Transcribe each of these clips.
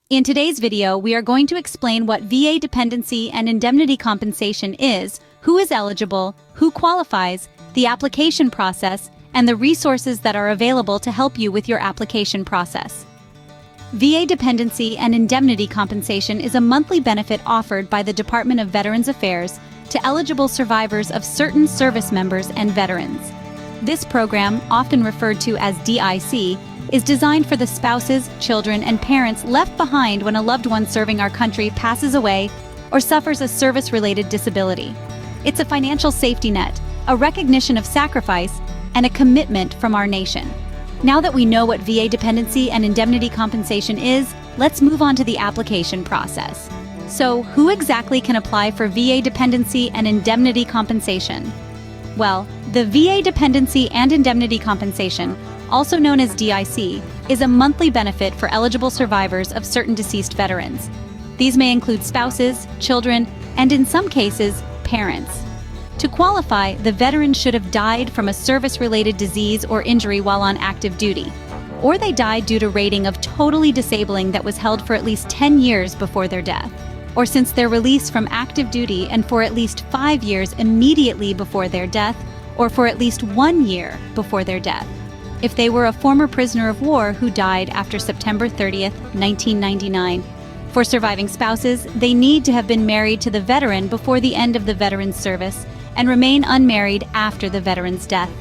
In today's video, we are going to explain what VA dependency and indemnity compensation is, who is eligible, who qualifies, the application process, and the resources that are available to help you with your application process. VA dependency and indemnity compensation is a monthly benefit offered by the Department of Veterans Affairs to eligible survivors of certain service members and veterans. This program, often referred to as DIC, is designed for the spouses, children, and parents left behind when a loved one serving our country passes away or suffers a service-related disability. It's a financial safety net, a recognition of sacrifice, and a commitment from our nation. Now that we know what VA dependency and indemnity compensation is, let's move on to the application process. So, who exactly can apply for VA dependency and indemnity compensation? Well, the VA dependency and indemnity compensation, also known as DIC, is a monthly benefit for eligible survivors of certain deceased veterans. These may include spouses, children, and in some cases, parents. To qualify, the veteran should have died from a service-related disease or injury while on active duty, or they died due to rating of totally disabling that was held for at least 10 years before their death, or since their release from active duty and for at least 5 years immediately before their death, or for at least 1 year before their death. If they were a former prisoner of war who died after September 30th, 1999. For surviving spouses, they need to have been married to the veteran before the end of the veteran's service and remain unmarried after the veteran's death.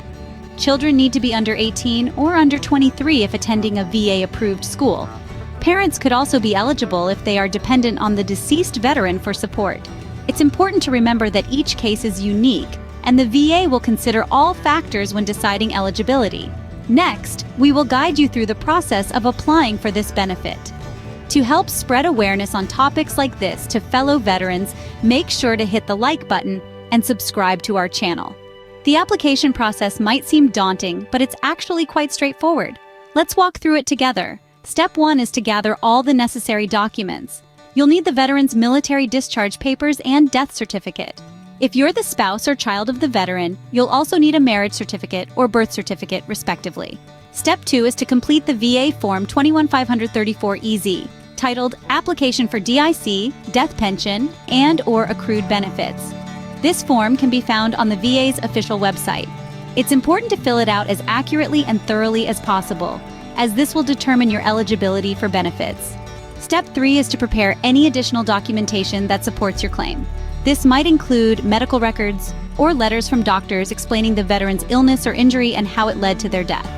Children need to be under 18 or under 23 if attending a VA-approved school. Parents could also be eligible if they are dependent on the deceased veteran for support. It's important to remember that each case is unique, and the VA will consider all factors when deciding eligibility. Next, we will guide you through the process of applying for this benefit. To help spread awareness on topics like this to fellow veterans, make sure to hit the like button and subscribe to our channel. The application process might seem daunting, but it's actually quite straightforward. Let's walk through it together. Step 1 is to gather all the necessary documents. You'll need the veteran's military discharge papers and death certificate. If you're the spouse or child of the veteran, you'll also need a marriage certificate or birth certificate, respectively. Step 2 is to complete the VA Form 21534-EZ, titled Application for DIC, Death Pension, and/or Accrued Benefits. This form can be found on the VA's official website. It's important to fill it out as accurately and thoroughly as possible, as this will determine your eligibility for benefits. Step 3 is to prepare any additional documentation that supports your claim. This might include medical records or letters from doctors explaining the veteran's illness or injury and how it led to their death.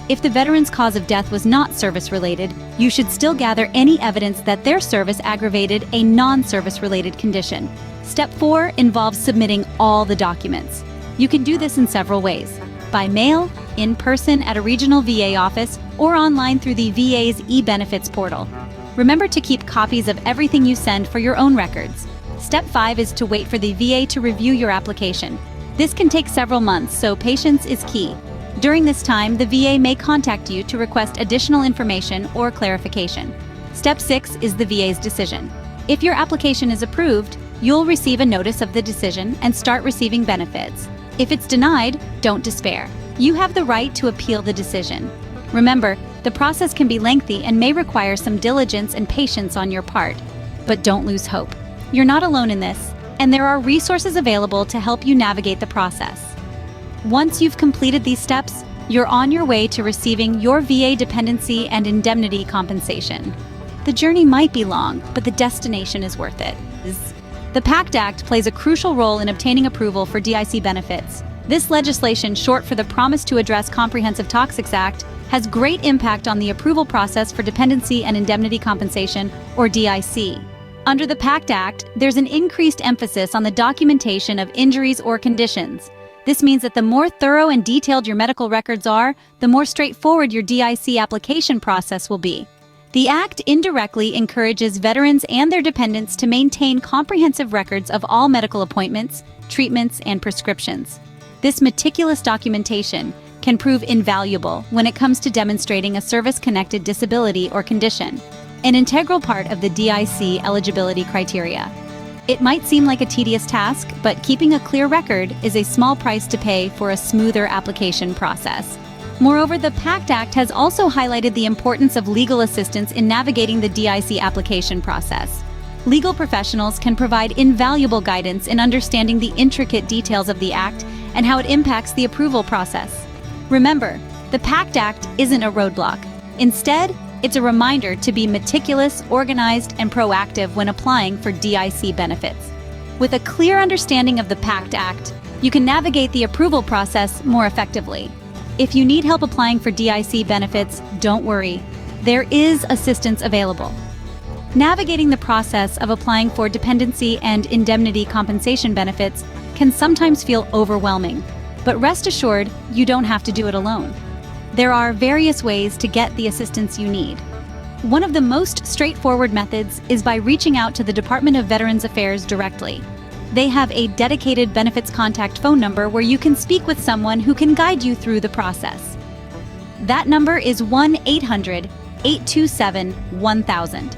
If the veteran's cause of death was not service-related, you should still gather any evidence that their service aggravated a non-service-related condition. Step 4 involves submitting all the documents. You can do this in several ways: by mail, in person at a regional VA office, or online through the VA's e-benefits portal. Remember to keep copies of everything you send for your own records. Step 5 is to wait for the VA to review your application. This can take several months, so patience is key. During this time, the VA may contact you to request additional information or clarification. Step 6 is the VA's decision. If your application is approved, you'll receive a notice of the decision and start receiving benefits. If it's denied, don't despair. You have the right to appeal the decision. Remember, the process can be lengthy and may require some diligence and patience on your part. But don't lose hope. You're not alone in this, and there are resources available to help you navigate the process. Once you've completed these steps, you're on your way to receiving your VA dependency and indemnity compensation. The journey might be long, but the destination is worth it. The PACT Act plays a crucial role in obtaining approval for DIC benefits. This legislation, short for the Promise to Address Comprehensive Toxics Act, has great impact on the approval process for dependency and indemnity compensation, or DIC. Under the PACT Act, there's an increased emphasis on the documentation of injuries or conditions. This means that the more thorough and detailed your medical records are, the more straightforward your DIC application process will be. The Act indirectly encourages veterans and their dependents to maintain comprehensive records of all medical appointments, treatments, and prescriptions. This meticulous documentation can prove invaluable when it comes to demonstrating a service-connected disability or condition, an integral part of the DIC eligibility criteria. It might seem like a tedious task, but keeping a clear record is a small price to pay for a smoother application process. Moreover, the PACT Act has also highlighted the importance of legal assistance in navigating the DIC application process. Legal professionals can provide invaluable guidance in understanding the intricate details of the Act and how it impacts the approval process. Remember, the PACT Act isn't a roadblock. Instead, it's a reminder to be meticulous, organized, and proactive when applying for DIC benefits. With a clear understanding of the PACT Act, you can navigate the approval process more effectively. If you need help applying for DIC benefits, don't worry. There is assistance available. Navigating the process of applying for dependency and indemnity compensation benefits can sometimes feel overwhelming, but rest assured, you don't have to do it alone. There are various ways to get the assistance you need. One of the most straightforward methods is by reaching out to the Department of Veterans Affairs directly. They have a dedicated benefits contact phone number where you can speak with someone who can guide you through the process. That number is 1-800-827-1000.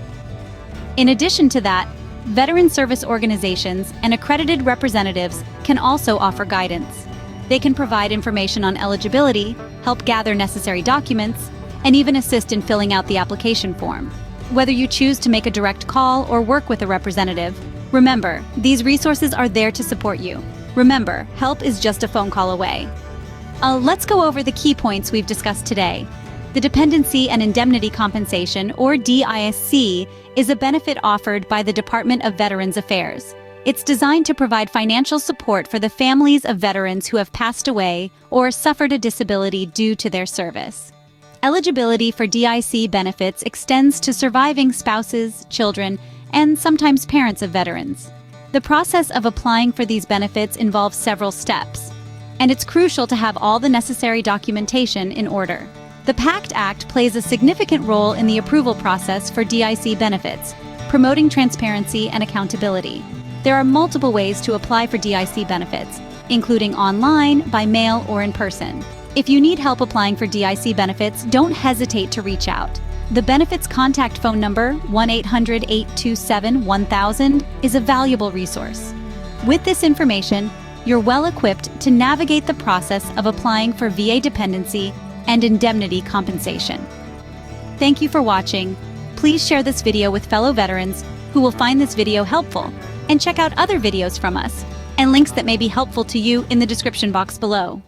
In addition to that, veteran service organizations and accredited representatives can also offer guidance. They can provide information on eligibility, help gather necessary documents, and even assist in filling out the application form. Whether you choose to make a direct call or work with a representative, remember, these resources are there to support you. Remember, help is just a phone call away. Let's go over the key points we've discussed today. The Dependency and Indemnity Compensation, or DIC, is a benefit offered by the Department of Veterans Affairs. It's designed to provide financial support for the families of veterans who have passed away or suffered a disability due to their service. Eligibility for DIC benefits extends to surviving spouses, children, and sometimes parents of veterans. The process of applying for these benefits involves several steps, and it's crucial to have all the necessary documentation in order. The PACT Act plays a significant role in the approval process for DIC benefits, promoting transparency and accountability. There are multiple ways to apply for DIC benefits, including online, by mail, or in person. If you need help applying for DIC benefits, don't hesitate to reach out. The benefits contact phone number, 1-800-827-1000, is a valuable resource. With this information, you're well equipped to navigate the process of applying for VA dependency and indemnity compensation. Thank you for watching. Please share this video with fellow veterans who will find this video helpful, and check out other videos from us and links that may be helpful to you in the description box below.